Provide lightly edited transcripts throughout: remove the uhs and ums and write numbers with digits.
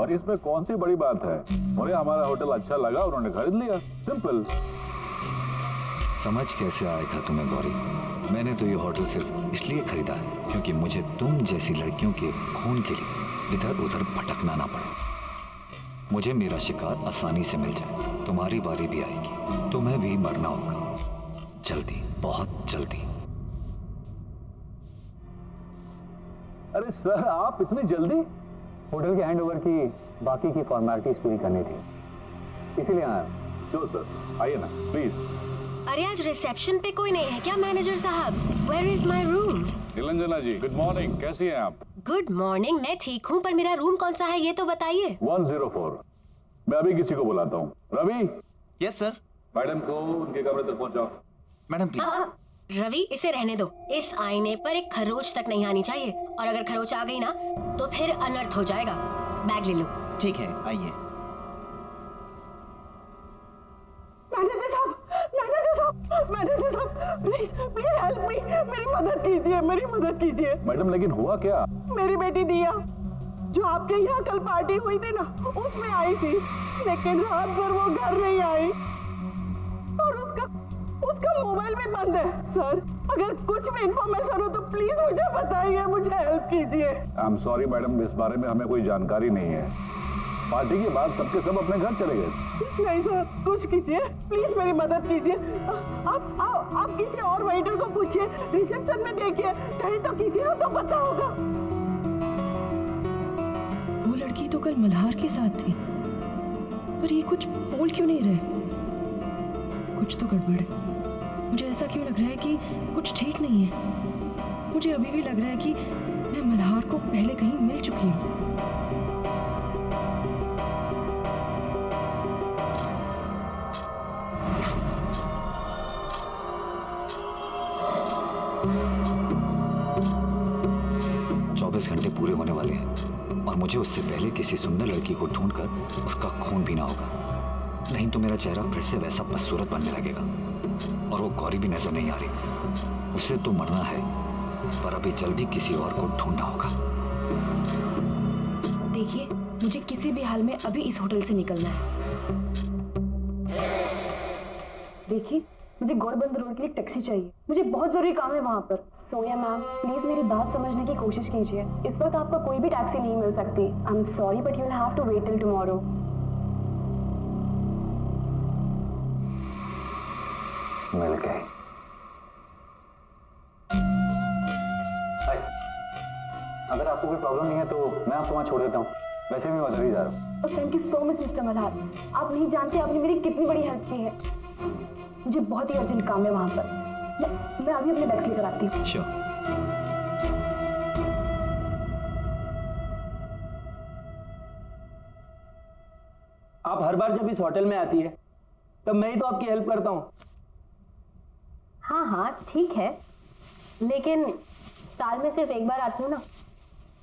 और इसमें कौन सी बड़ी बात है? उन्हें हमारा होटल अच्छा लगा, उन्होंने खरीद लिया, सिंपल। समझ कैसे आएगा तुम्हें गौरी? मैंने तो ये होटल सिर्फ इसलिए खरीदा है क्योंकि मुझे तुम जैसी लड़कियों के खून के लिए इधर उधर भटकना ना पड़े। मुझे मेरा शिकार आसानी से मिल जाए। तुम्हारी बारी भी आएगी, तुम्हें भी मरना होगा, जल्दी, बहुत जल्दी। अरे सर, आप इतनी जल्दी? होटल के हैंडओवर की बाकी की फॉर्मेलिटीज पूरी करनी थी, इसीलिए आया। श्योर सर, आइए ना प्लीज। अरे आज रिसेप्शन पे कोई नहीं है क्या मैनेजर साहब? Where is my room? Niranjana ji, good morning, कैसी हैं आप? गुड मॉर्निंग, मैं ठीक हूँ, पर मेरा रूम कौन सा है ये तो बताइए। 104। मैं अभी किसी को बुलाता हूँ। रवि। Yes sir. मैडम को उनके कमरे तक पहुंचाओ। Madam please. रवि, इसे रहने दो। इस आईने पर एक खरोच तक नहीं आनी चाहिए, और अगर खरोच आ गई ना तो फिर अनर्थ हो जाएगा। बैग ले लो। ठीक है, आइए। मैनेजर साहब, प्लीज प्लीज हेल्प मी, मेरी मदद कीजिए, मेरी मदद कीजिए। मैडम, लेकिन हुआ क्या? मेरी बेटी दिया, जो आपके यहाँ कल पार्टी हुई थी ना, उसमें आई थी, लेकिन रात भर वो घर नहीं आई और उसका मोबाइल भी बंद है। सर, अगर कुछ भी इंफॉर्मेशन हो तो प्लीज मुझे बताइए, मुझे हेल्प कीजिए। आई एम सॉरी मैडम, इस बारे में हमें कोई जानकारी नहीं है। पार्टी के बाद सबके सब अपने घर चले गए। नहीं सर, कुछ कीजिए, प्लीज मेरी मदद कीजिए। आप किसी और वेटर को पूछिए, रिसेप्शन में देखिए, कहीं तो किसी को तो पता होगा। वो लड़की तो कल मल्हार के साथ थी, पर ये कुछ बोल क्यों नहीं रहे? कुछ तो गड़बड़ है। मुझे ऐसा क्यों लग रहा है कि कुछ ठीक नहीं है। मुझे अभी भी लग रहा है कि मैं मल्हार को पहले कहीं मिल चुकी हूँ। घंटे पूरे होने वाले हैं और मुझे उससे पहले किसी सुंदर लड़की को ढूंढकर उसका खून पीना होगा, नहीं तो मेरा चेहरा फिर से वैसा बदसूरत बनने लगेगा। और वो गौरी भी नजर नहीं आ रही। उसे तो मरना है, पर अभी जल्दी किसी और को ढूंढना होगा। देखिए, मुझे किसी भी हाल में अभी इस होटल से निकलना है। देखिए, मुझे गौरबंद रोड के लिए टैक्सी चाहिए, मुझे बहुत जरूरी काम है वहाँ पर। सोनिया मैम, प्लीज मेरी बात समझने की कोशिश कीजिए। इस वक्त आपको कोई भी टैक्सी नहीं मिल सकती। I am sorry but you will have to wait till tomorrow. मिल गए। अगर आपको कोई प्रॉब्लम नहीं है तो मैं आपको वहाँ छोड़ देता हूँ, वैसे भी मैं उधर ही जा रहा हूँ। Thank you so much mister Malhar, आप नहीं जानते आपने मेरी कितनी बड़ी हेल्प की है। मुझे बहुत ही अर्जेंट काम है वहां पर। मैं अभी अपने बैग्स लेकर आती हूँ। श्योर। आप हर बार जब इस होटल में आती है तब मैं ही तो आपकी हेल्प करता हूँ। हाँ हाँ ठीक है, लेकिन साल में सिर्फ एक बार आती हूँ ना,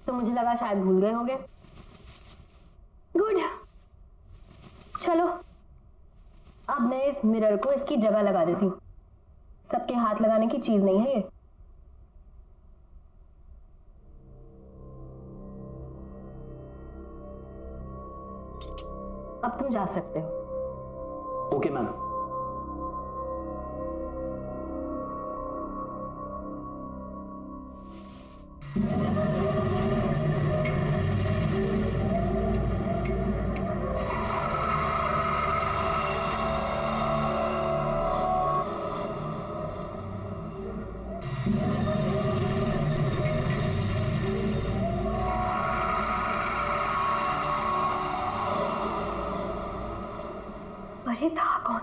तो मुझे लगा शायद भूल गए होगे। गुड, चलो अब मैं इस मिरर को इसकी जगह लगा देती हूँ। सबके हाथ लगाने की चीज नहीं है ये। अब तुम जा सकते हो। Okay ma'am. अरे था कौन?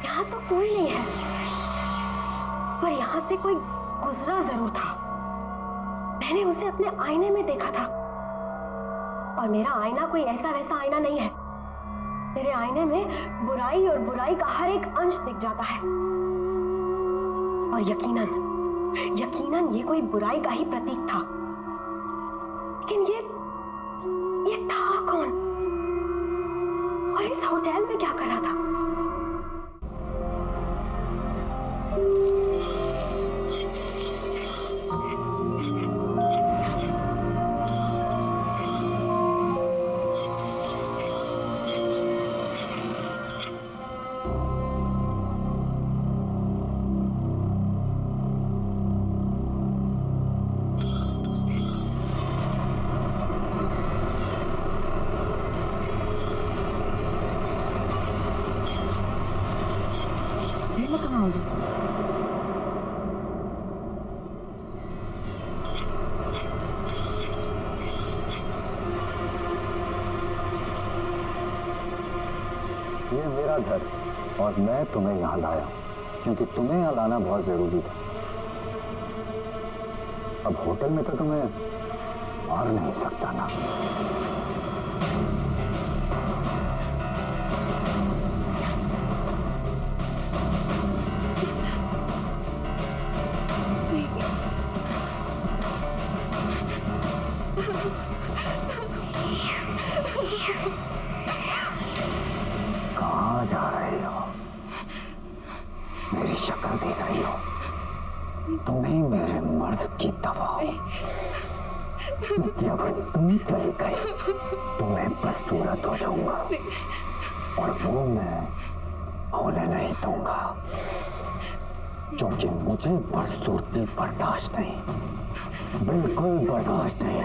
यहाँ तो कोई नहीं है, पर यहाँ से कोई गुजरा जरूर था। मैंने उसे अपने आईने में देखा था, और मेरा आईना कोई ऐसा वैसा आईना नहीं है। मेरे आईने में बुराई और बुराई का हर एक अंश दिख जाता है, और यकीनन यकीनन ये कोई बुराई का ही प्रतीक था, लेकिन ये था कौन और इस होटल में क्या कर रहा था? ये कहाँ हो गई? ये मेरा घर और मैं तुम्हें यहाँ लाया क्योंकि तुम्हें यहाँ लाना बहुत जरूरी था। अब होटल में तो तुम्हें मार नहीं सकता ना। कहाँ जा रही हो? मेरी शक्ल देख रही हो? तुम्हें मेरे मर्द की दवा हो। जब तुम चल गए तो मैं बदसूरत हो जाऊंगा और वो मैं होने नहीं दूंगा क्योंकि मुझे बदसूरती बर्दाश्त नहीं, बिल्कुल बर्दाश्त नहीं।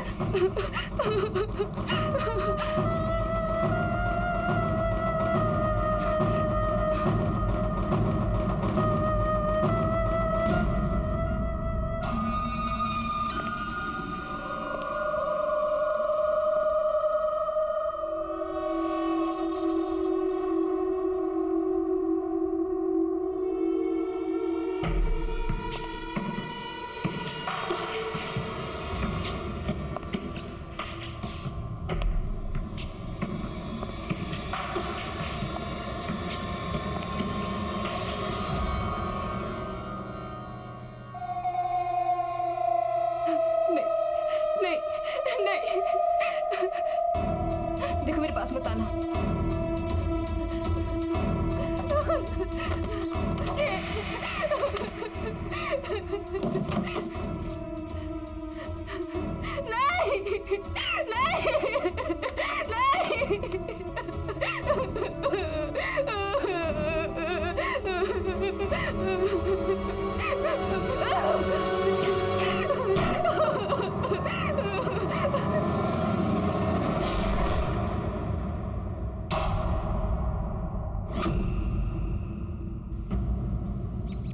नहीं, देखो मेरे पास मत आना। नहीं,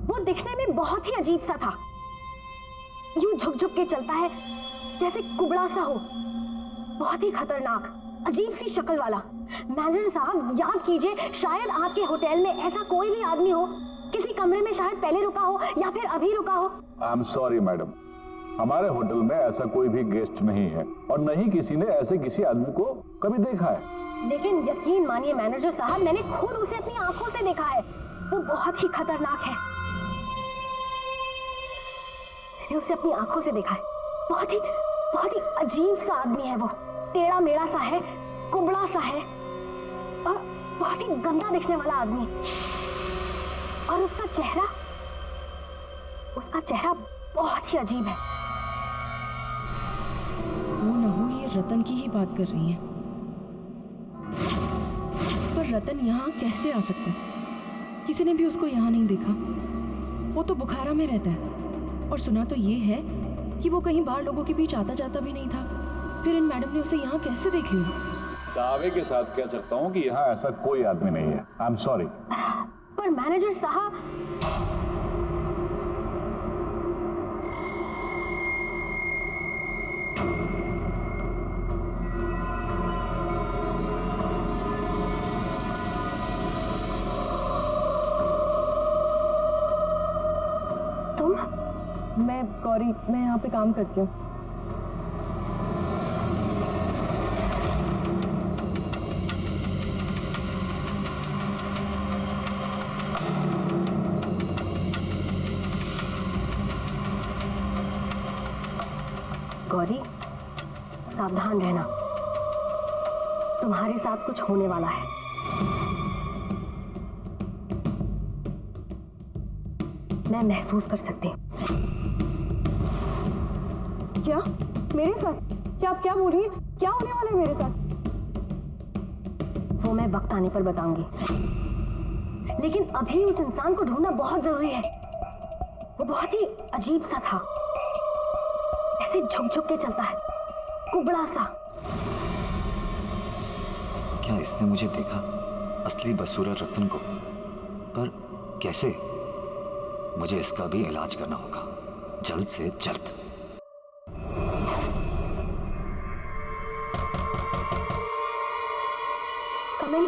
वो दिखने में बहुत ही अजीब सा था, यूं झुक झुक के चलता है जैसे कुबड़ा सा हो, बहुत ही खतरनाक अजीब सी शक्ल वाला। मैनेजर साहब याद कीजिए, शायद आपके होटल में ऐसा कोई भी आदमी हो, किसी कमरे में शायद पहले रुका हो या फिर अभी रुका हो। आई एम सॉरी मैडम, हमारे होटल में ऐसा कोई भी गेस्ट नहीं है और न ही किसी ने ऐसे किसी आदमी को कभी देखा है। लेकिन यकीन मानिए मैनेजर साहब, मैंने खुद उसे अपनी आंखों से देखा है। वो बहुत ही खतरनाक है, मैंने उसे अपनी आंखों से देखा है। बहुत ही अजीब सा आदमी है वो, टेढ़ा मेढ़ा सा है, कुबड़ा सा है और बहुत ही गंदा दिखने वाला आदमी। और उसका चेहरा बहुत ही अजीब है। वो न हो ये रतन की ही बात कर रही हैं। पर रतन यहाँ कैसे आ सकता है? किसी ने भी उसको यहाँ नहीं देखा। वो तो बुखारा में रहता है और सुना तो ये है कि वो कहीं बाहर लोगों के बीच आता जाता भी नहीं था। फिर इन मैडम ने उसे यहाँ कैसे देख लिया? दावे के साथ कह सकता हूँ कि यहाँ ऐसा कोई आदमी नहीं है। आई एम सॉरी। पर मैनेजर साहब, मैं गौरी, मैं यहाँ पे काम करती हूँ। गौरी, सावधान रहना, तुम्हारे साथ कुछ होने वाला है। मैं महसूस कर सकती हूँ। क्या मेरे साथ? क्या आप क्या बोल रही हैं? क्या होने वाला है मेरे साथ? वो मैं वक्त आने पर बताऊंगी, लेकिन अभी उस इंसान को ढूंढना बहुत जरूरी है। वो बहुत ही अजीब सा था, ऐसे झुक झुक के चलता है, कुबड़ा सा। क्या इसने मुझे देखा, असली बसूरा रतन को? पर कैसे? मुझे इसका भी इलाज करना होगा, जल्द से जल्द। Come in.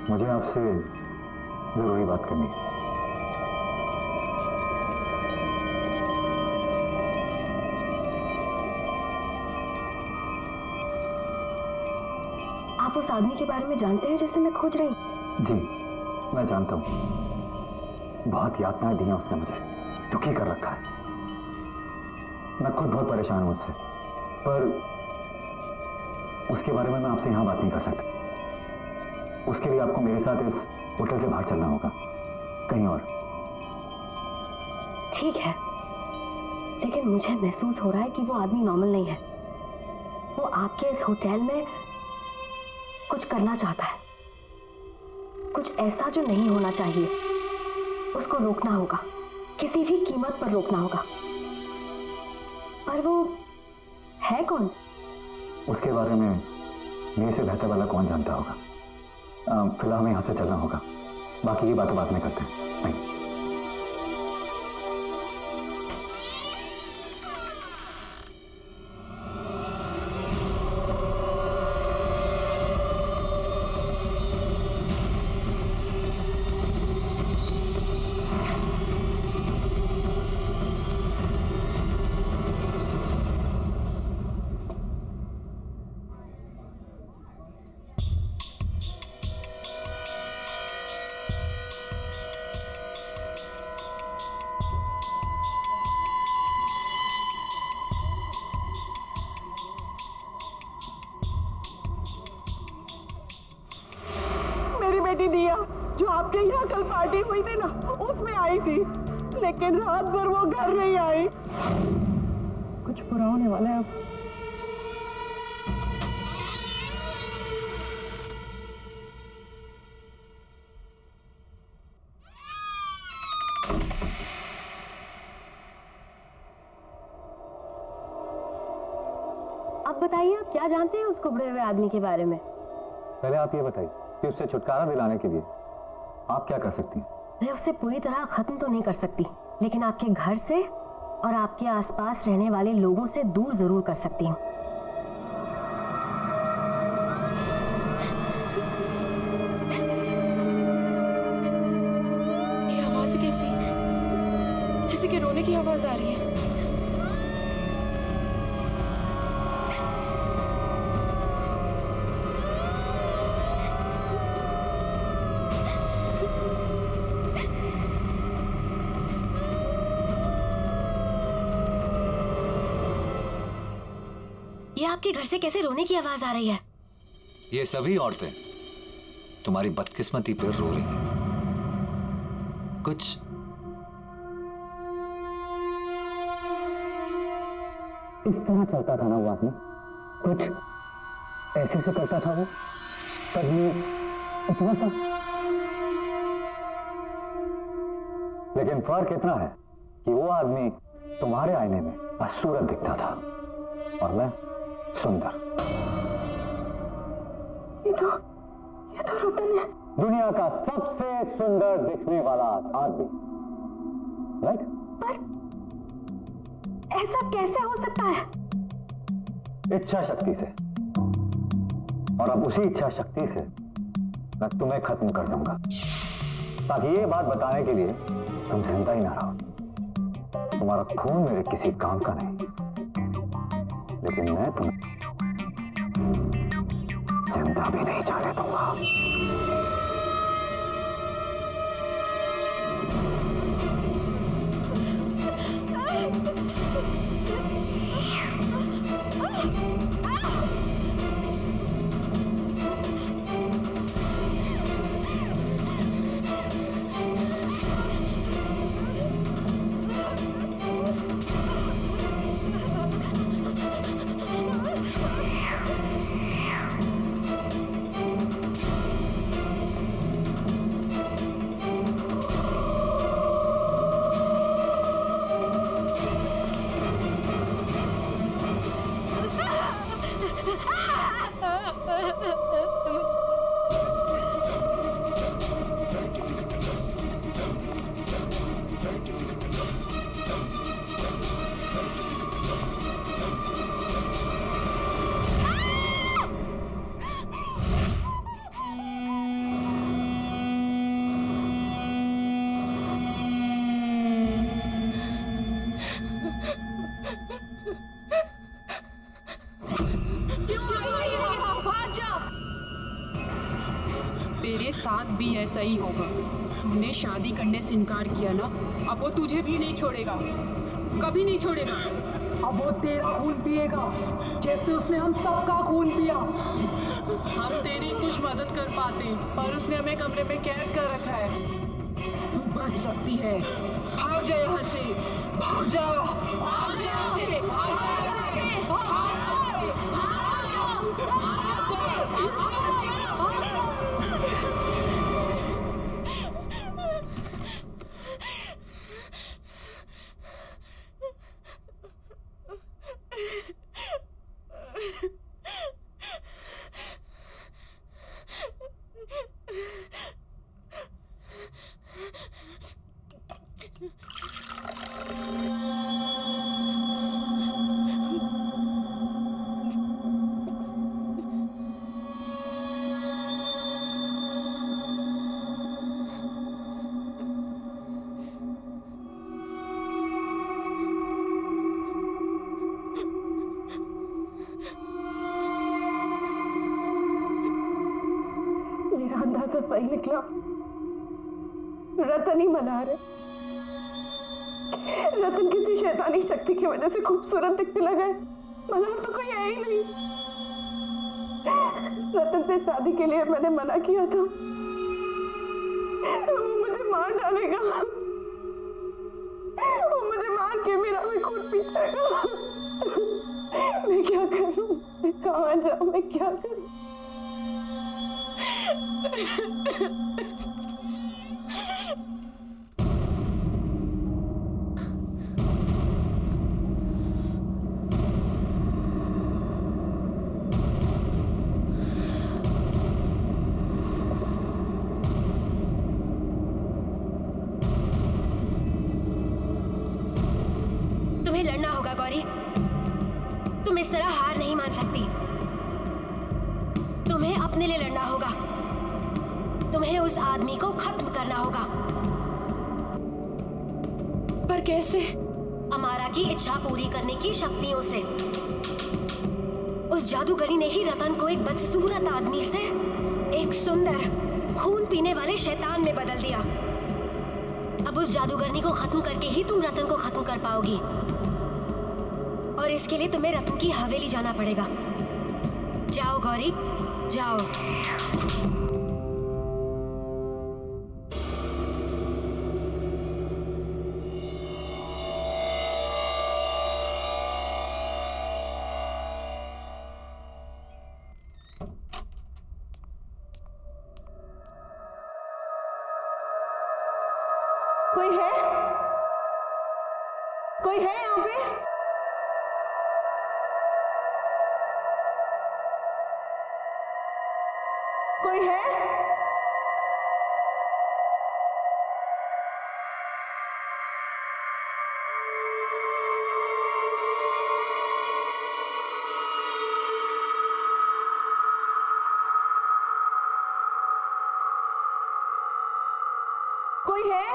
मुझे आपसे जरूरी बात करनी है। आप उस आदमी के बारे में जानते हैं जिसे मैं खोज रही हूँ? जी, मैं जानता हूँ। बहुत यातनाएं दी हैं उससे, मुझे दुखी कर रखा है। मैं खुद बहुत परेशान हूँ उससे, पर उसके बारे में मैं आपसे यहाँ बात नहीं कर सकता। उसके लिए आपको मेरे साथ इस होटल से बाहर चलना होगा, कहीं और। ठीक है, लेकिन मुझे महसूस हो रहा है कि वो आदमी नॉर्मल नहीं है। वो आपके इस होटल में कुछ करना चाहता है, कुछ ऐसा जो नहीं होना चाहिए। उसको रोकना होगा, किसी भी कीमत पर रोकना होगा। पर वो है कौन? उसके बारे में मेरे से बेहतर वाला कौन जानता होगा। फिलहाल हमें यहाँ से चलना होगा, बाकी की बातें बाद में करते हैं। नहीं। बेटी दिया जो आपके यहाँ कल पार्टी हुई थी ना, उसमें आई थी, लेकिन रात भर वो घर नहीं आई। कुछ बुरा होने वाला है अब। अब बताइए, आप क्या जानते हैं उस कुबड़े हुए आदमी के बारे में? पहले आप ये बताइए कि उससे छुटकारा दिलाने के लिए आप क्या कर सकती हैं? मैं उसे पूरी तरह खत्म तो नहीं कर सकती, लेकिन आपके घर से और आपके आसपास रहने वाले लोगों से दूर जरूर कर सकती हूँ। ये आवाज कैसी? किसी के रोने की आवाज आ रही है। ये आपके घर से कैसे रोने की आवाज आ रही है? ये सभी औरतें तुम्हारी बदकिस्मती पर रो रही हैं। कुछ इस तरह चलता था ना वो आदमी, कुछ ऐसे से करता था वो, कभी इतना सा। लेकिन फर्क इतना है कि वो आदमी तुम्हारे आईने में बदसूरत दिखता था और मैं सुंदर। ये तो रतन है। दुनिया का सबसे सुंदर दिखने वाला आदमी, राइट? पर ऐसा कैसे हो सकता है? इच्छा शक्ति से। और अब उसी इच्छा शक्ति से मैं तुम्हें खत्म कर दूंगा, ताकि ये बात बताने के लिए तुम जिंदा ही ना रहो। तुम्हारा खून मेरे किसी काम का नहीं, लेकिन मैं तुम्हें जिंदा भी नहीं जाने दूंगा। तेरे साथ भी ऐसा ही होगा। तूने शादी करने से इनकार किया ना, अब वो तुझे भी नहीं छोड़ेगा, कभी नहीं छोड़ेगा। अब वो तेरा खून पिएगा जैसे उसने हम सबका खून पिया। हम तेरी कुछ मदद कर पाते, पर उसने हमें कमरे में कैद कर रखा है। तू बच सकती है, भाग जा यहाँ से, भाग जा, भाग जा, भाग जा यहाँ से, भाग जा, भाग जा, भाग जा। मेरा अंदाजा सही निकला, रतन ही मल्हार है। रतन किसी शैतानी शक्ति की वजह से खूबसूरत दिखने लगा है। मल्हार तो कोई है ही नहीं। रतन से शादी के लिए मैंने मना किया था, वो मुझे मार डालेगा, वो मुझे मार के मेरा भी खून पी जाएगा। मैं क्या करूं, मैं कहाँ जाऊं, मैं क्या करूं? तुम्हें लड़ना होगा गौरी, तुम इस तरह हार नहीं मान सकती। तुम्हें अपने लिए लड़ना होगा, तुम्हें उस आदमी को खत्म करना होगा। पर कैसे? अमारा की इच्छा पूरी करने की शक्तियों से। उस जादूगरी ने ही रतन को एक बदसूरत आदमी से एक सुंदर खून पीने वाले शैतान में बदल दिया। अब उस जादूगरनी को खत्म करके ही तुम रतन को खत्म कर पाओगी, और इसके लिए तुम्हें रतन की हवेली जाना पड़ेगा। जाओ गौरी, जाओ। कोई है? कोई है यहाँ पे? कोई है? कोई है?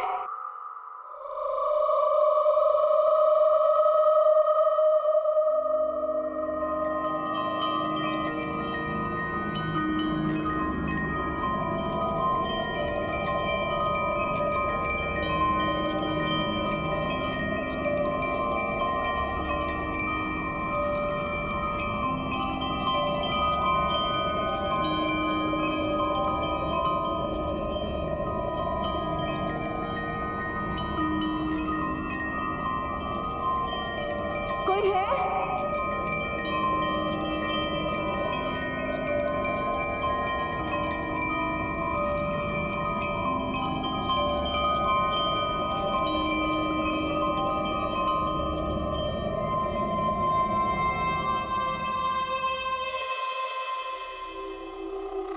कोई है?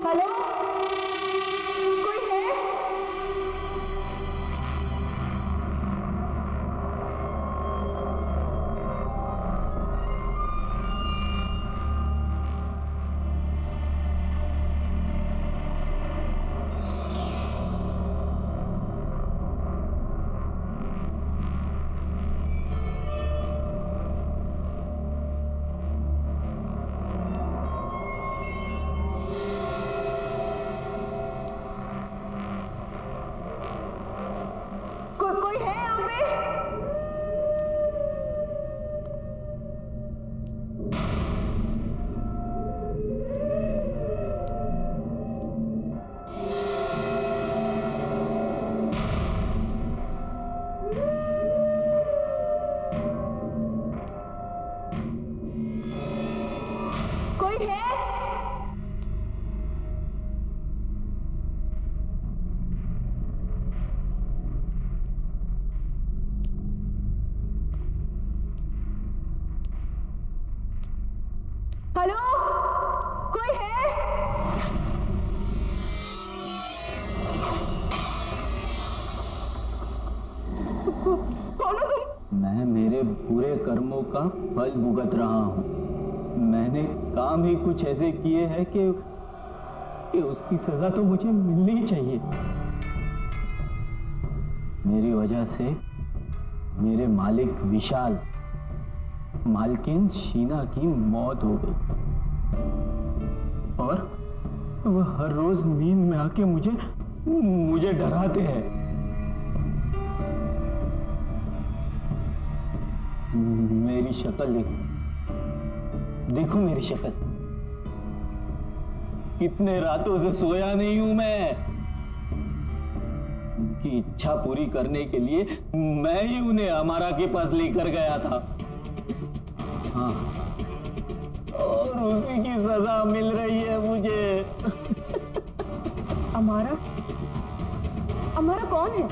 हेलो, कोई है? कोई है यहाँ पे? कोई है? हेलो, कोई है? कौन हो तुम? मैं मेरे बुरे कर्मों का फल भुगत रहा हूँ। मैंने काम ही कुछ ऐसे किए हैं कि उसकी सजा तो मुझे मिलनी ही चाहिए। मेरी वजह से मेरे मालिक विशाल, मालकिन शीना की मौत हो गई और वह हर रोज नींद में आके मुझे डराते हैं। मेरी शक्ल देखो मेरी शक्ल। कितने रातों से सोया नहीं हूं मैं। उनकी इच्छा पूरी करने के लिए मैं ही उन्हें अमारा के पास लेकर गया था। हाँ, और उसी की सजा मिल रही है मुझे। अमारा? अमारा कौन है?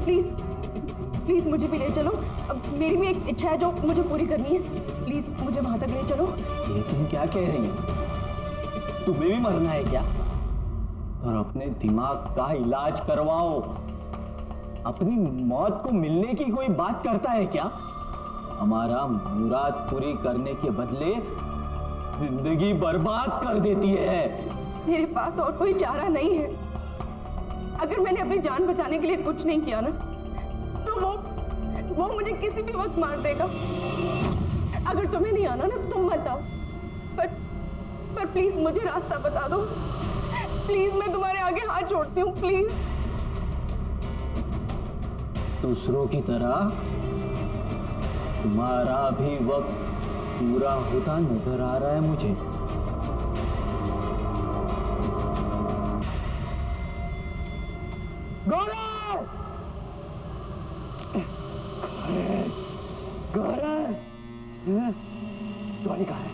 प्लीज प्लीज मुझे भी ले चलो। अब मेरी भी एक इच्छा है जो मुझे पूरी करनी है। प्लीज मुझे वहां तक ले चलो। ये तुम क्या कह रही हो? तुम्हें भी मरना है क्या? और अपने दिमाग का इलाज करवाओ। अपनी मौत को मिलने की कोई बात करता है क्या? हमारा मुराद पूरी करने के बदले जिंदगी बर्बाद कर देती है। मेरे पास और कोई चारा नहीं है। अगर मैंने अपनी जान बचाने के लिए कुछ नहीं किया ना, तो वो मुझे किसी भी वक्त मार देगा। अगर तुम्हें नहीं आना ना, तुम मत आओ। पर प्लीज मुझे रास्ता बता दो। प्लीज मैं तुम्हारे आगे हाथ जोड़ती हूँ, प्लीज। दूसरों की तरह तुम्हारा भी वक्त पूरा होता नजर आ रहा है मुझे। गौरव! गौरव! गौरी कहाँ है?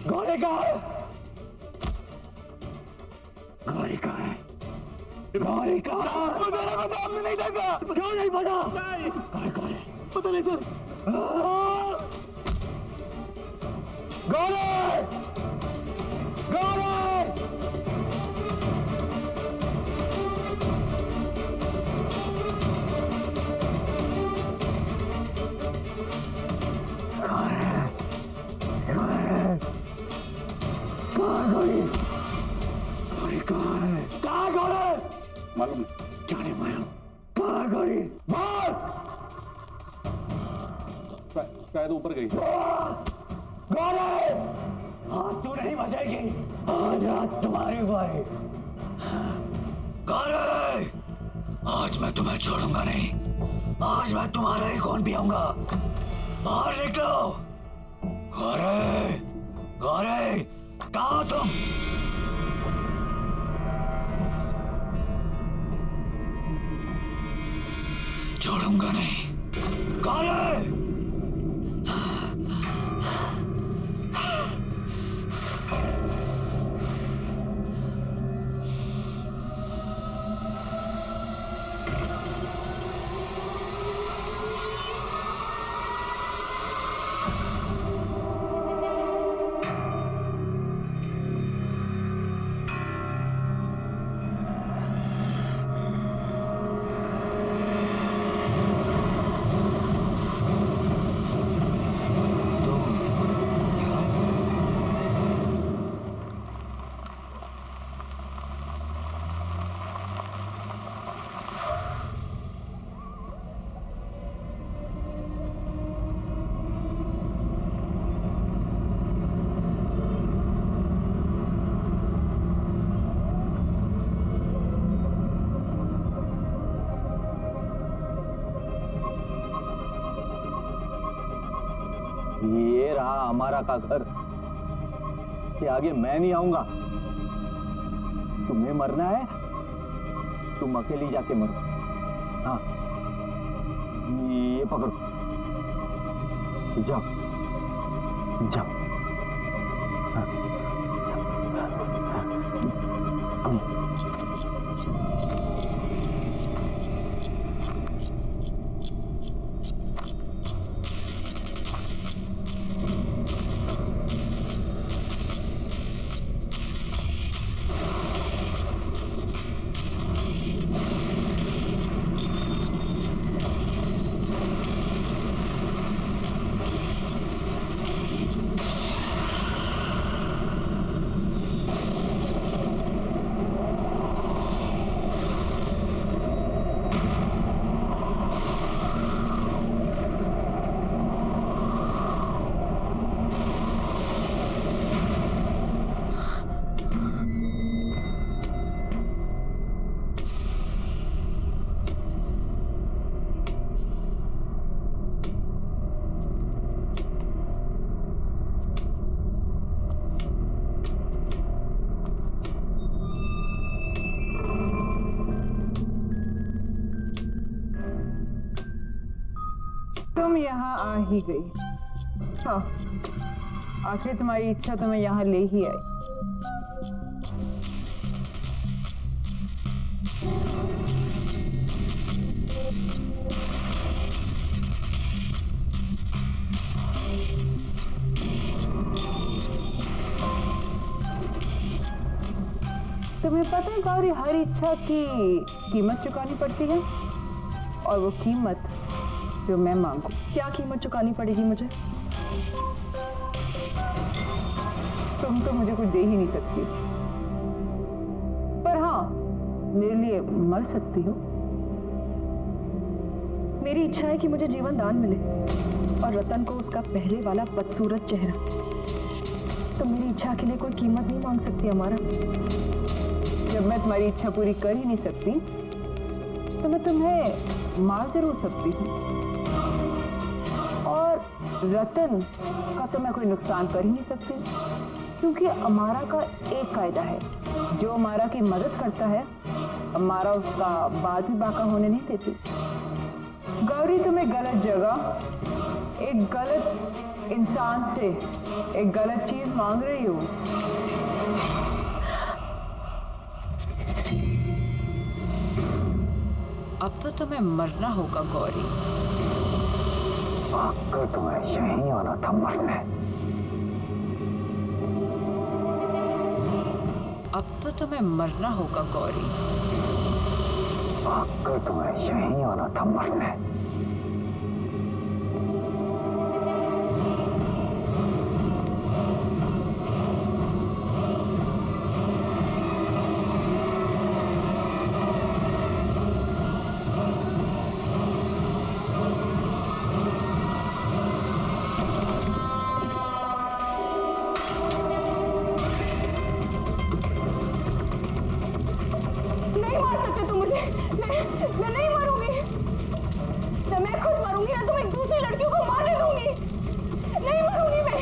गौरी कहाँ है? गौरी कहाँ है? गौरी कहाँ है? मुझे नहीं देखा। क्यों नहीं पता? गौरी कहाँ है? पता नहीं सर। गौरी! गौरी! मालूम नहीं। जाने माया कहाँ गई? शायद ऊपर गई। गौरव! आज तू नहीं बचेगी। आज रात तुम्हारी बारी। गौरव! आज मैं तुम्हें छोड़ूंगा नहीं। आज मैं तुम्हारा ही खून पियूंगा। बाहर निकलो। गौरव! गौरव! कहाँ हो तुम? छोड़ूंगा नहीं। गौरव! ये रहा हमारा का घर। कि आगे मैं नहीं आऊंगा। तुम्हें मरना है, तुम अकेली जाके मरो। हाँ, ये पकड़ो, जाओ जाओ। हाँ, तुम यहाँ आ ही गई। हाँ, आखिर तुम्हारी इच्छा तो मैं यहाँ ले ही आई। तुम्हें पता है गौरी, हर इच्छा की कीमत चुकानी पड़ती है, और वो कीमत जो मैं मांगू। क्या कीमत चुकानी पड़ेगी मुझे? तुम तो मुझे कुछ दे ही नहीं सकती, पर हाँ, मेरे लिए मर सकती हो। मेरी इच्छा है कि मुझे जीवन दान मिले और रतन को उसका पहले वाला बदसूरत चेहरा। तो मेरी इच्छा के लिए कोई कीमत नहीं मांग सकती हमारा। जब मैं तुम्हारी इच्छा पूरी कर ही नहीं सकती, तो मैं तुम्हें मार जरूर सकती हूँ, और रतन का तो मैं कोई नुकसान कर ही नहीं सकती, क्योंकि अमारा का एक कायदा है, जो अमारा की मदद करता है, अमारा उसका बाद भी बाका होने नहीं देती। गौरी, तुम एक गलत जगह, एक गलत इंसान से एक गलत चीज मांग रही हो। अब तो तुम्हें मरना होगा गौरी। आकर तुम्हें यहीं आना था मरने। अब तो तुम्हें मरना होगा गौरी। आकर तुम्हें यहीं आना था मरने। मैं नहीं मरूंगी, ना मैं खुद मरूंगी, ना तुम्हें दूसरी लड़कियों को मारने दूंगी। नहीं मरूंगी मैं।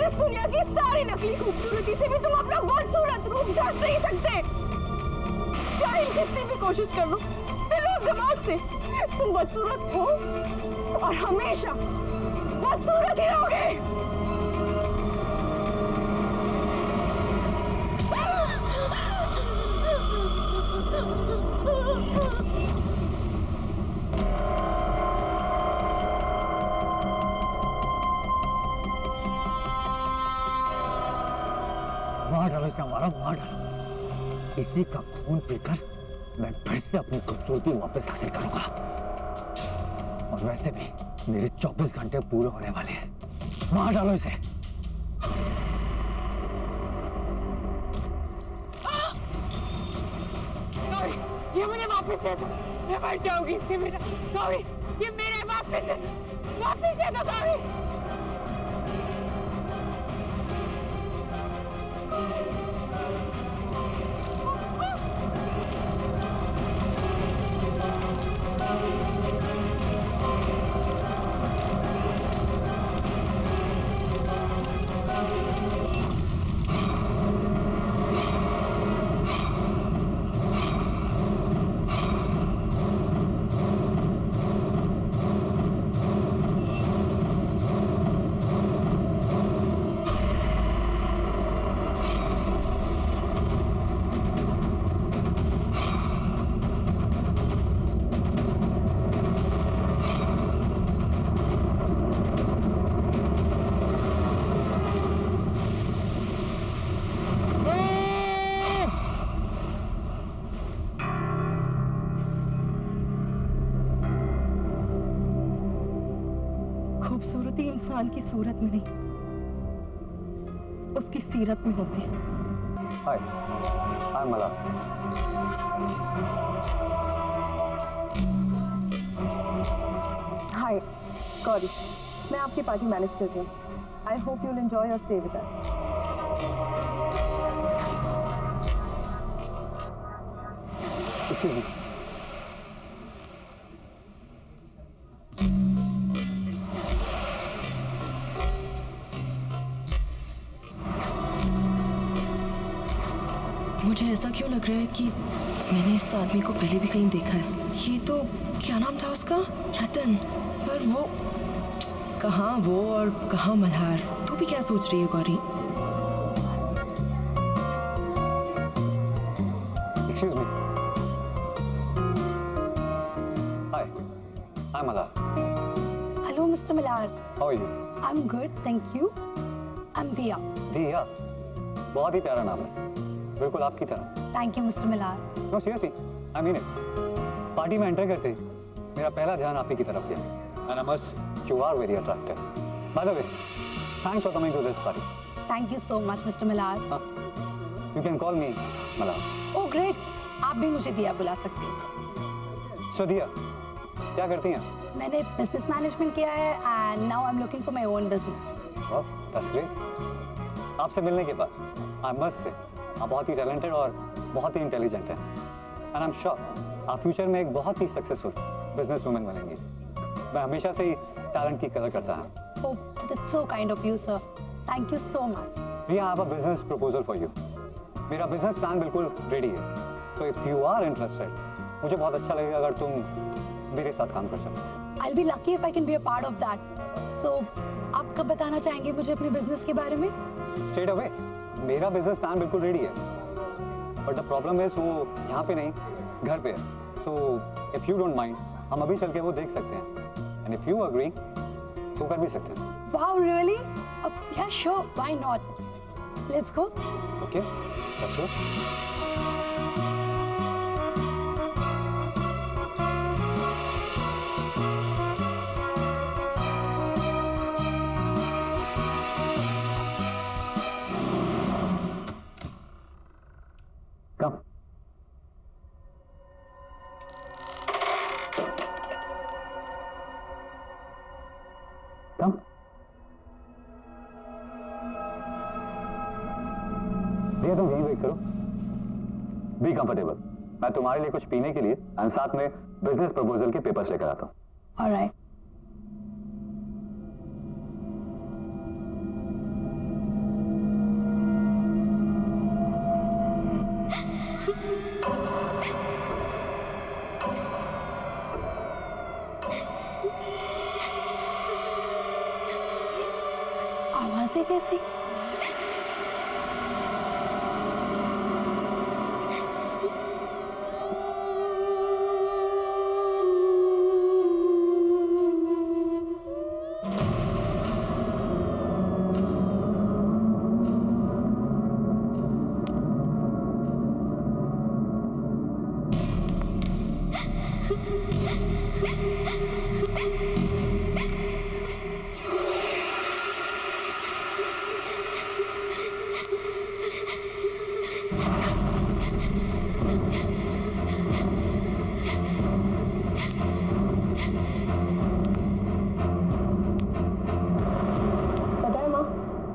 इस दुनिया की सारी नकली खूबसूरती से भी तुम अपना बदसूरत रूप ढक नहीं सकते। चाहे जितनी भी कोशिश कर लो दिलो दिमाग से, तुम बदसूरत हो और हमेशा बदसूरत ही रहोगे। मार डालो इसे हमारा, मार डालो। इसी का खून पीकर मैं फिर से अपनी खूबसूरती वापस हासिल करूंगा। और वैसे भी मेरे 24 घंटे पूरे होने वाले हैं। मार डालो इसे। ये मुझे वापस दे दो, मैं मर जाऊंगी इससे मेरा। सॉरी, ये मेरे वापस दे दो, वापस दे दो सॉरी। खूबसूरती इंसान की सूरत में नहीं, उसकी सीरत में होती है। हाय, आई एम मला। हाय गौरी, मैं आपकी पार्टी मैनेज कर रही हूँ। I hope you will enjoy your stay with us. मुझे ऐसा क्यों लग रहा है कि मैंने इस आदमी को पहले भी कहीं देखा है। ये तो क्या नाम था उसका, रतन। पर वो कहाँ वो और कहाँ मल्हार। तू भी क्या सोच रही है Gauri? Excuse me. Hi, I'm Mala. Hello mister Malhar. How are you? I am good, thank you. I am दिया। दिया, बहुत ही प्यारा नाम है, बिल्कुल आपकी तरह। Thank you mister Malhar. No, seriously, I mean it. Party में एंटर करते ही मेरा पहला ध्यान आप ही की तरफ गया। And I must, you are very attractive. By the way, thanks for coming to this party. Thank you so much mister Malhar. You can call me Mala. Oh great, आप भी मुझे दिया बुला सकते हैं। So दिया, क्या करती हैं? मैंने बिजनेस मैनेजमेंट किया है and now I am looking for my own business. Oh, that's great. आपसे मिलने के बाद I must say, आप बहुत ही टैलेंटेड और बहुत ही इंटेलिजेंट हैं। एंड आई एम श्योर आप फ्यूचर में एक बहुत ही सक्सेसफुल बिजनेस वुमन बनेंगी। मैं हमेशा से ही टैलेंट की कदर करता हूँ। Oh that's so kind of you sir, thank you so much. We have a business proposal for you. मेरा बिजनेस प्लान बिल्कुल रेडी है, तो इफ यू आर इंटरेस्टेड मुझे बहुत अच्छा लगेगा अगर तुम मेरे साथ काम कर सको। I will be lucky if I can be a part of that. So आप कब बताना चाहेंगे मुझे अपने बिजनेस के बारे में? स्ट्रेट अवे, मेरा बिजनेस प्लान बिल्कुल रेडी है, बट द प्रॉब्लम इज वो यहाँ पे नहीं, घर पे है। So if you don't mind हम अभी चल के वो देख सकते हैं, एंड इफ यू एग्री तो कर भी सकते हैं। Wow really? Yeah sure, why not, let's go. Okay, let's go. Come. Come. भैया तुम यहीं वेट करो। Be comfortable. मैं तुम्हारे लिए कुछ पीने के लिए और साथ में बिजनेस प्रपोजल के पेपर्स लेकर आता हूँ। ऑलराइट। से कैसे?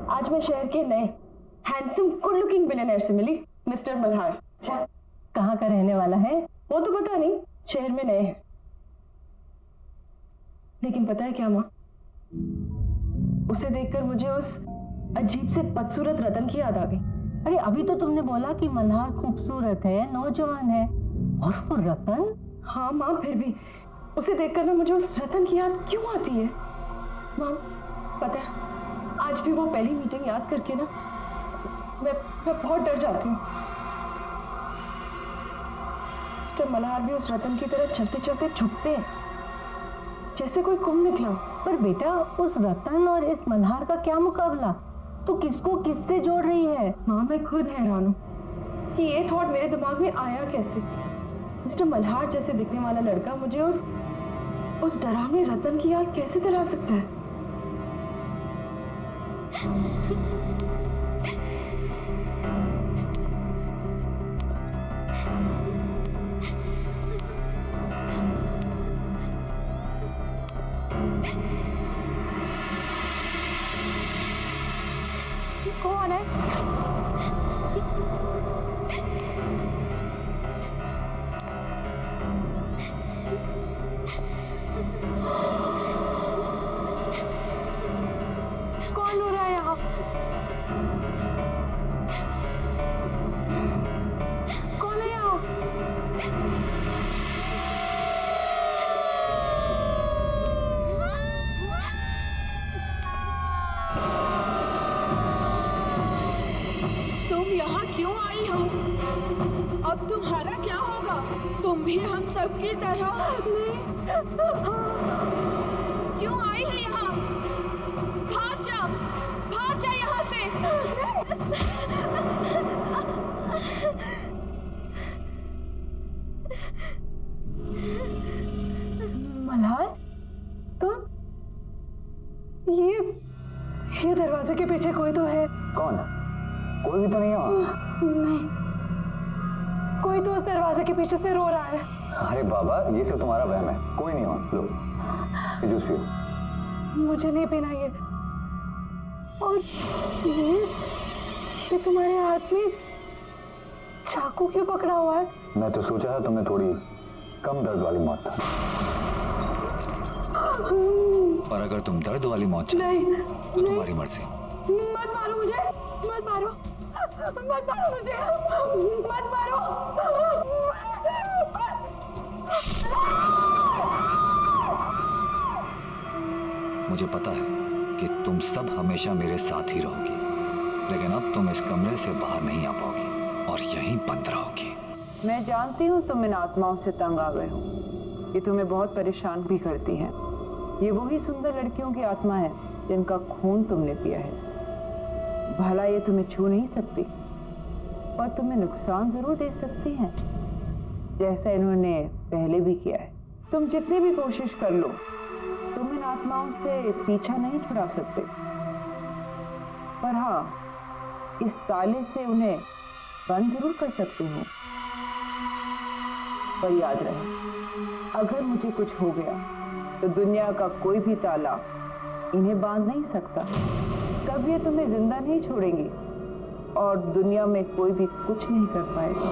आज मैं शहर के नए हैंडसम गुड लुकिंग बिलियनर से मिली, मिस्टर मल्हार। कहाँ का रहने वाला है वो तो पता नहीं, शहर में नए हैं। लेकिन पता है क्या माँ, उसे देखकर मुझे उस अजीब से बदसूरत रतन की याद आ गई। अरे अभी तो तुमने बोला कि मल्हार खूबसूरत है, नौजवान है, और वो रतन? हाँ माँ, फिर भी उसे देखकर ना मुझे उस रतन की याद क्यों आती है माँ? पता है आज भी वो पहली मीटिंग याद करके ना मैं बहुत डर जाती हूँ। मिस्टर मल्हार भी उस रतन की तरह चलते चलते झुकते हैं जैसे कोई कुंभ निकला। पर बेटा उस रतन और इस मल्हार का क्या मुकाबला? तो किसको किससे जोड़ रही है? माँ मैं खुद हैरान हूँ कि ये थॉट मेरे दिमाग में आया कैसे। मिस्टर मल्हार जैसे दिखने वाला लड़का मुझे उस डरावने रतन की याद कैसे दिला सकता है? कौन है? कौन हो रहा है यहाँ? कौन है यहाँ? तुम यहाँ क्यों आई हो? अब तुम्हारा क्या होगा? तुम भी हम सब की तरह क्यों आई है यहाँ? भाग जा यहाँ से। मल्हार तुम? ये दरवाजे के पीछे कोई तो है। कौन है? कोई भी तो नहीं है वहाँ। नहीं, कोई तो उस दरवाजे के पीछे से रो रहा है। अरे बाबा ये सब तुम्हारा वहम है, कोई नहीं वहाँ। लो ये जूस पियो। मुझे नहीं पीना ये। और ये तुम्हारे हाथ में चाकू क्यों पकड़ा हुआ है? मैं तो सोचा था तुम्हें थोड़ी कम दर्द वाली मौत था। और अगर तुम दर्द वाली मौत चाहते नहीं, तो तुम्हारी मर्जी। मत मारो मुझे, मत मारो, मत मारो मुझे, मत मारो। मुझे पता है कि तुम सब हमेशा मेरे साथ ही रहोगी, लेकिन अब तुम इस कमरे से बाहर नहीं आ पाओगी और यहीं बंद रहोगी। मैं जानती हूँ तुम इन आत्माओं से तंग आ गए हो, ये तुम्हें बहुत परेशान भी करती हैं। ये वही सुंदर लड़कियों की आत्मा है जिनका खून तुमने पिया है। भला ये तुम्हें छू नहीं सकती, पर तुम्हें नुकसान जरूर दे सकती हैं, जैसा इन्होंने पहले भी किया है। तुम जितनी भी कोशिश कर लो, तुम इन आत्माओं से पीछा नहीं छुड़ा सकते। पर हाँ, इस ताले से उन्हें बंद जरूर कर सकते हो। पर याद रहे, अगर मुझे कुछ हो गया तो दुनिया का कोई भी ताला इन्हें बांध नहीं सकता। तब ये तुम्हें जिंदा नहीं छोड़ेंगी और दुनिया में कोई भी कुछ नहीं कर पाएगा।